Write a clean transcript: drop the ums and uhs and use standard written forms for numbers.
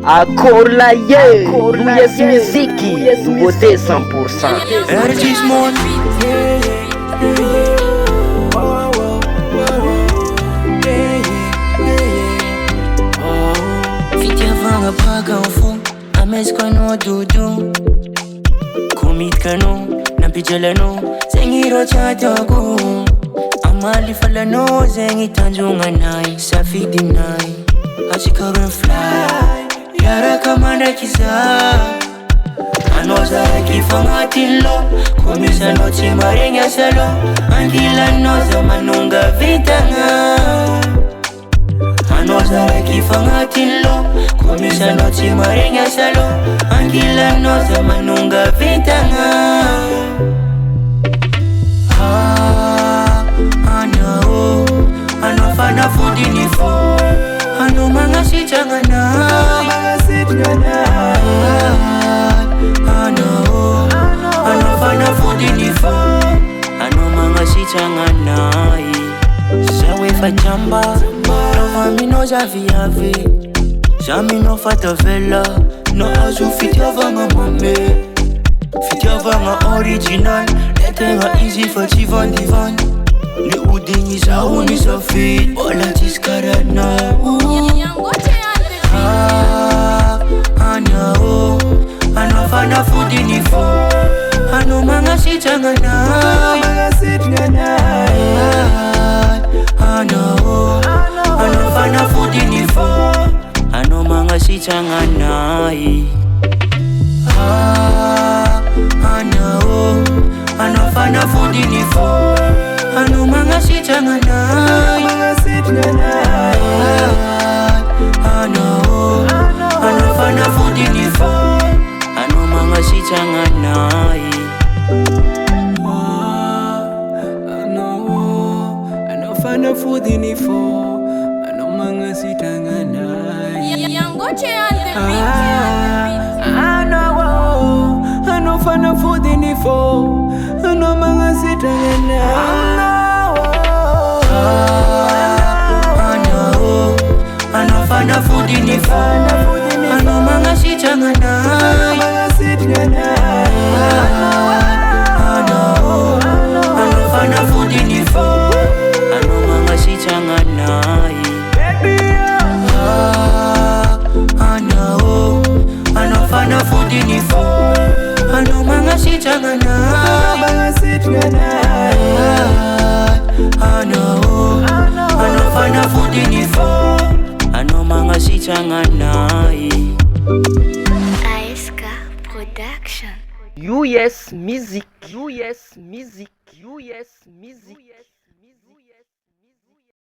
Accord la yes muziki, nouveauté 100%. SMONNE. Fitia vanga paga enfant, ames kono dudu. Kumit kano, nampijala zengiro chatago. Amali falano, zengi tanjunga nai, safidi nai. Hachikaran fly, yara kamanda kiza. Anozara kifangatilo, komisa no chimarenya salo. Angila noza manunga vitanga. Anozara kifangatilo, komisa no chimarenya salo. Angila noza manunga vitanga. Ano FANAFODY ni fo. Ano mga sitangana. Ano FANAFODY ni fo. Ano mga sitangana. Sawe fachamba. Nova mino zaviave. Jamino fatavela. No azu fitia vanga mame. Fitia vanga original. Letenga easy for chivan divan. Ni udingi sa uni sa feet. Wala tiskarana. Ano FANAFODY ni fo. Ano mga sitangana. Ano FANAFODY ni fo. Ano mga sitangana. Ano FANAFODY ni fo. Ano mga sitangana. Ano FANAFODY ni fo. Ano mga sitangana. Ano FANAFODY ni fo. Ano mga sitangana. Ano FANAFODY ni fo. Ano mga sitangana. Ano FANAFODY ni fo. Ano mga sitangana. Ano FANAFODY ni fo. Ano mga sitangana. Ano FANAFODY ni fo. Ano mga sitangana. Ano FANAFODY ni fo. Ano mga sitangana. US Music.